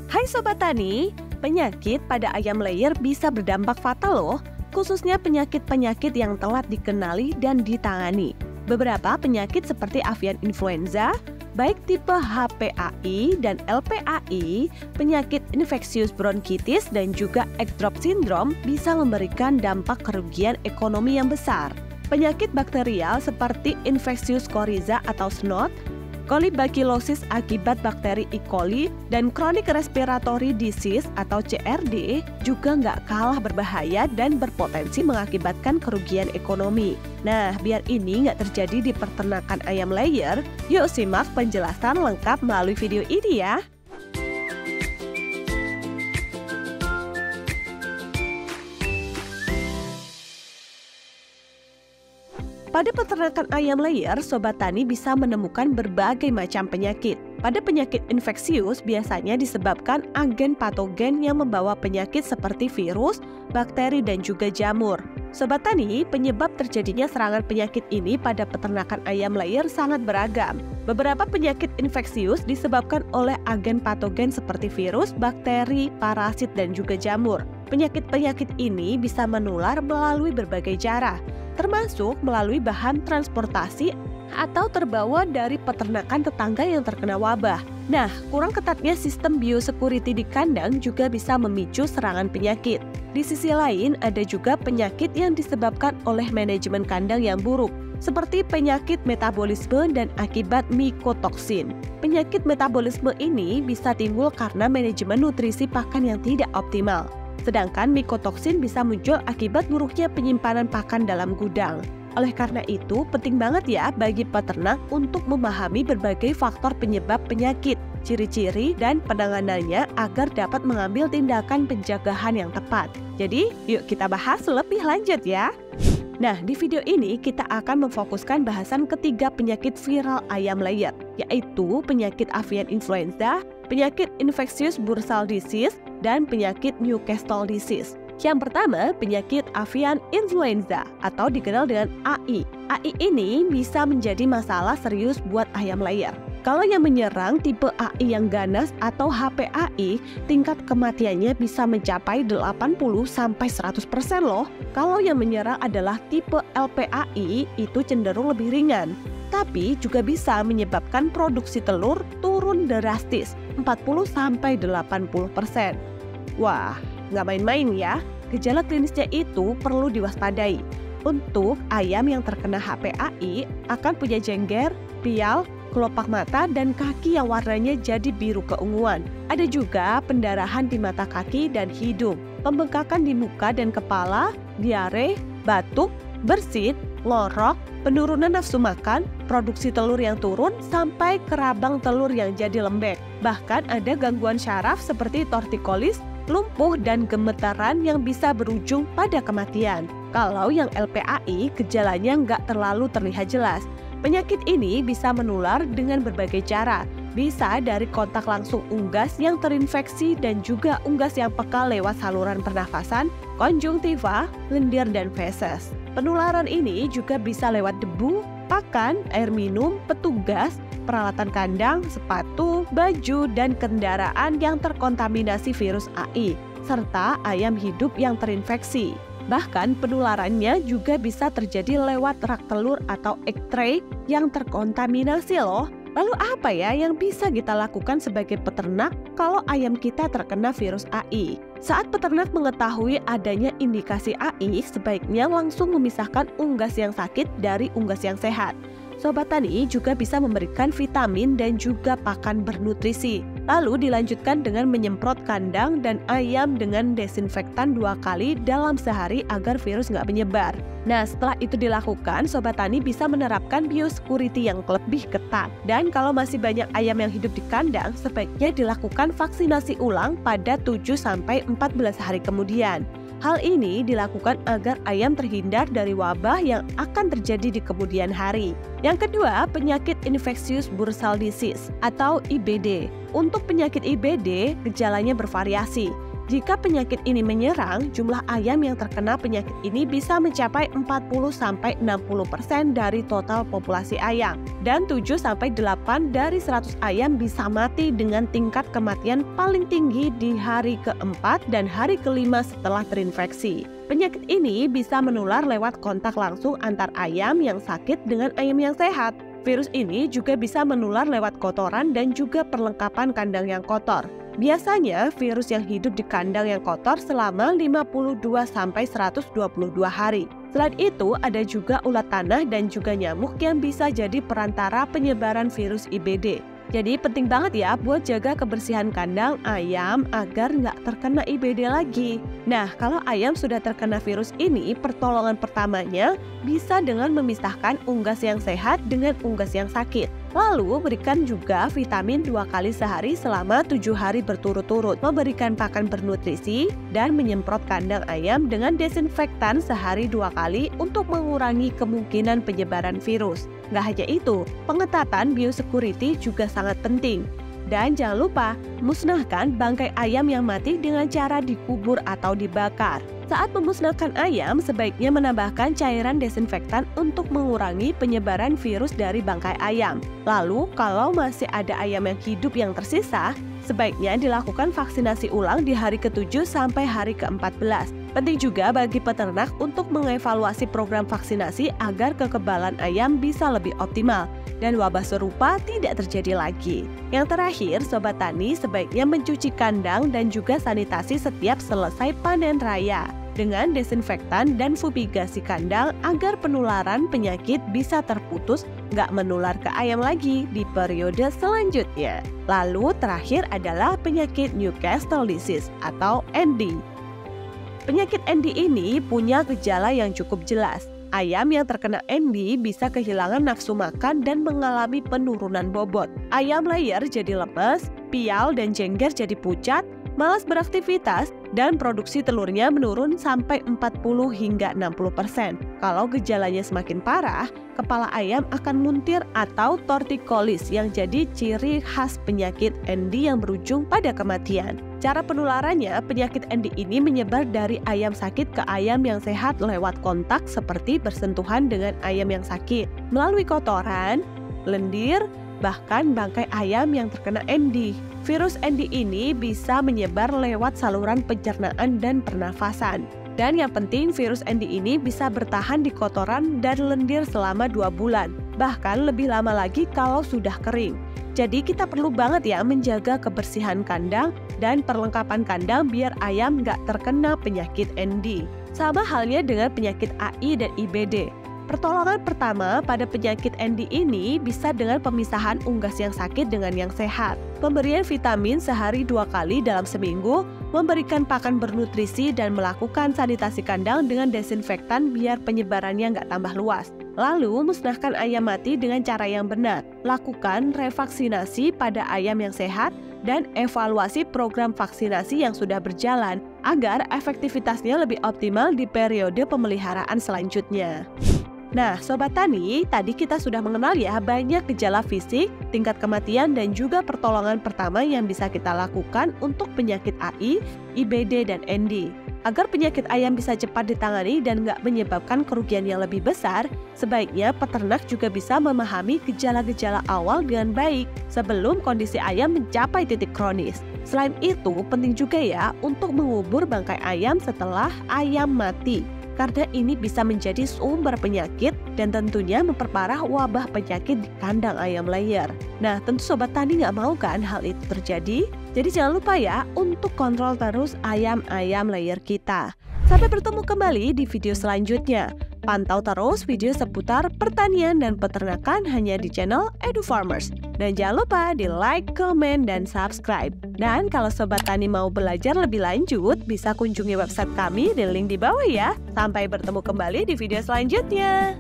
Hai Sobat Tani, penyakit pada ayam layer bisa berdampak fatal loh, khususnya penyakit-penyakit yang telat dikenali dan ditangani. Beberapa penyakit seperti avian influenza, baik tipe HPAI dan LPAI, penyakit infeksius bronkitis dan juga ekstrop syndrome bisa memberikan dampak kerugian ekonomi yang besar. Penyakit bakterial seperti infeksius coryza atau SNOT, Colibacillosis akibat bakteri E. coli, dan chronic respiratory disease atau CRD juga nggak kalah berbahaya dan berpotensi mengakibatkan kerugian ekonomi. Nah, biar ini nggak terjadi di peternakan ayam layer, yuk simak penjelasan lengkap melalui video ini ya. Pada peternakan ayam layer, Sobat Tani bisa menemukan berbagai macam penyakit. Pada penyakit infeksius biasanya disebabkan agen patogen yang membawa penyakit seperti virus, bakteri, dan juga jamur. Sobat Tani, penyebab terjadinya serangan penyakit ini pada peternakan ayam layer sangat beragam. Beberapa penyakit infeksius disebabkan oleh agen patogen seperti virus, bakteri, parasit, dan juga jamur. Penyakit-penyakit ini bisa menular melalui berbagai cara, termasuk melalui bahan transportasi atau terbawa dari peternakan tetangga yang terkena wabah. Nah, kurang ketatnya sistem biosecurity di kandang juga bisa memicu serangan penyakit. Di sisi lain, ada juga penyakit yang disebabkan oleh manajemen kandang yang buruk, seperti penyakit metabolisme dan akibat mikotoksin. Penyakit metabolisme ini bisa timbul karena manajemen nutrisi pakan yang tidak optimal. Sedangkan mikotoksin bisa muncul akibat buruknya penyimpanan pakan dalam gudang. Oleh karena itu, penting banget ya bagi peternak untuk memahami berbagai faktor penyebab penyakit, ciri-ciri, dan penanganannya agar dapat mengambil tindakan pencegahan yang tepat. Jadi, yuk kita bahas lebih lanjut ya. Nah, di video ini kita akan memfokuskan bahasan ketiga penyakit viral ayam layer, yaitu penyakit avian influenza, penyakit infeksius bursal disease, dan penyakit Newcastle disease. Yang pertama, penyakit avian influenza atau dikenal dengan AI. AI ini bisa menjadi masalah serius buat ayam layer. Kalau yang menyerang tipe AI yang ganas atau HPAI, tingkat kematiannya bisa mencapai 80-100% loh. Kalau yang menyerang adalah tipe LPAI, itu cenderung lebih ringan. Tapi juga bisa menyebabkan produksi telur turun drastis, 40-80%. Wah, nggak main-main ya. Gejala klinisnya itu perlu diwaspadai. Untuk ayam yang terkena HPAI akan punya jengger, pial, kelopak mata, dan kaki yang warnanya jadi biru keunguan. Ada juga pendarahan di mata kaki dan hidung, pembengkakan di muka dan kepala, diare, batuk, bersin, lorok, penurunan nafsu makan, produksi telur yang turun, sampai kerabang telur yang jadi lembek. Bahkan ada gangguan syaraf seperti tortikolis, lumpuh, dan gemetaran yang bisa berujung pada kematian. Kalau yang LPAI, gejalanya nggak terlalu terlihat jelas. Penyakit ini bisa menular dengan berbagai cara. Bisa dari kontak langsung unggas yang terinfeksi dan juga unggas yang peka lewat saluran pernafasan, konjungtiva, lendir, dan feses. Penularan ini juga bisa lewat debu, pakan, air minum, petugas, peralatan kandang, sepatu, baju, dan kendaraan yang terkontaminasi virus AI, serta ayam hidup yang terinfeksi. Bahkan penularannya juga bisa terjadi lewat rak telur atau egg tray yang terkontaminasi loh. Lalu apa ya yang bisa kita lakukan sebagai peternak kalau ayam kita terkena virus AI? Saat peternak mengetahui adanya indikasi AI, sebaiknya langsung memisahkan unggas yang sakit dari unggas yang sehat. Sobat Tani juga bisa memberikan vitamin dan juga pakan bernutrisi. Lalu dilanjutkan dengan menyemprot kandang dan ayam dengan desinfektan 2 kali dalam sehari agar virus nggak menyebar. Nah, setelah itu dilakukan, Sobat Tani bisa menerapkan biosecurity yang lebih ketat. Dan kalau masih banyak ayam yang hidup di kandang, sebaiknya dilakukan vaksinasi ulang pada 7-14 hari kemudian. Hal ini dilakukan agar ayam terhindar dari wabah yang akan terjadi di kemudian hari. Yang kedua, penyakit infeksius bursal disease atau IBD. Untuk penyakit IBD, gejalanya bervariasi. Jika penyakit ini menyerang, jumlah ayam yang terkena penyakit ini bisa mencapai 40-60% dari total populasi ayam. Dan 7-8 dari 100 ayam bisa mati dengan tingkat kematian paling tinggi di hari keempat dan hari kelima setelah terinfeksi. Penyakit ini bisa menular lewat kontak langsung antar ayam yang sakit dengan ayam yang sehat. Virus ini juga bisa menular lewat kotoran dan juga perlengkapan kandang yang kotor. Biasanya, virus yang hidup di kandang yang kotor selama 52-122 hari. Selain itu, ada juga ulat tanah dan juga nyamuk yang bisa jadi perantara penyebaran virus IBD. Jadi penting banget ya buat jaga kebersihan kandang ayam agar nggak terkena IBD lagi. Nah, kalau ayam sudah terkena virus ini, pertolongan pertamanya bisa dengan memisahkan unggas yang sehat dengan unggas yang sakit. Lalu berikan juga vitamin 2 kali sehari selama 7 hari berturut-turut, memberikan pakan bernutrisi, dan menyemprot kandang ayam dengan desinfektan sehari 2 kali untuk mengurangi kemungkinan penyebaran virus. Nggak hanya itu, pengetatan biosecurity juga sangat penting. Dan jangan lupa, musnahkan bangkai ayam yang mati dengan cara dikubur atau dibakar. Saat memusnahkan ayam, sebaiknya menambahkan cairan desinfektan untuk mengurangi penyebaran virus dari bangkai ayam. Lalu, kalau masih ada ayam yang hidup yang tersisa, sebaiknya dilakukan vaksinasi ulang di hari ke-7 sampai hari ke-14. Penting juga bagi peternak untuk mengevaluasi program vaksinasi agar kekebalan ayam bisa lebih optimal dan wabah serupa tidak terjadi lagi. Yang terakhir, Sobat Tani sebaiknya mencuci kandang dan juga sanitasi setiap selesai panen raya dengan desinfektan dan fumigasi kandang agar penularan penyakit bisa terputus, nggak menular ke ayam lagi di periode selanjutnya. Lalu terakhir adalah penyakit Newcastle disease atau ND. Penyakit ND ini punya gejala yang cukup jelas. Ayam yang terkena ND bisa kehilangan nafsu makan dan mengalami penurunan bobot. Ayam layer jadi lemes, pial dan jengger jadi pucat, malas beraktivitas, dan produksi telurnya menurun sampai 40 hingga 60%. Kalau gejalanya semakin parah, kepala ayam akan muntir atau tortikolis yang jadi ciri khas penyakit ND yang berujung pada kematian. Cara penularannya, penyakit ND ini menyebar dari ayam sakit ke ayam yang sehat lewat kontak seperti bersentuhan dengan ayam yang sakit, melalui kotoran, lendir, bahkan bangkai ayam yang terkena ND. Virus ND ini bisa menyebar lewat saluran pencernaan dan pernafasan. Dan yang penting, virus ND ini bisa bertahan di kotoran dan lendir selama 2 bulan, bahkan lebih lama lagi kalau sudah kering. Jadi kita perlu banget ya menjaga kebersihan kandang dan perlengkapan kandang biar ayam nggak terkena penyakit ND. Sama halnya dengan penyakit AI dan IBD. Pertolongan pertama pada penyakit ND ini bisa dengan pemisahan unggas yang sakit dengan yang sehat, pemberian vitamin sehari 2 kali dalam seminggu, memberikan pakan bernutrisi, dan melakukan sanitasi kandang dengan desinfektan biar penyebarannya nggak tambah luas. Lalu, musnahkan ayam mati dengan cara yang benar. Lakukan revaksinasi pada ayam yang sehat dan evaluasi program vaksinasi yang sudah berjalan agar efektivitasnya lebih optimal di periode pemeliharaan selanjutnya. Nah, Sobat Tani, tadi kita sudah mengenal ya banyak gejala fisik, tingkat kematian, dan juga pertolongan pertama yang bisa kita lakukan untuk penyakit AI, IBD, dan ND. Agar penyakit ayam bisa cepat ditangani dan nggak menyebabkan kerugian yang lebih besar, sebaiknya peternak juga bisa memahami gejala-gejala awal dengan baik sebelum kondisi ayam mencapai titik kronis. Selain itu, penting juga ya untuk mengubur bangkai ayam setelah ayam mati, karena ini bisa menjadi sumber penyakit dan tentunya memperparah wabah penyakit di kandang ayam layer. Nah, tentu Sobat Tani nggak mau kan hal itu terjadi? Jadi jangan lupa ya untuk kontrol terus ayam-ayam layer kita. Sampai bertemu kembali di video selanjutnya. Pantau terus video seputar pertanian dan peternakan hanya di channel Edu Farmers. Dan jangan lupa di like, komen, dan subscribe. Dan kalau Sobat Tani mau belajar lebih lanjut, bisa kunjungi website kami di link di bawah ya. Sampai bertemu kembali di video selanjutnya.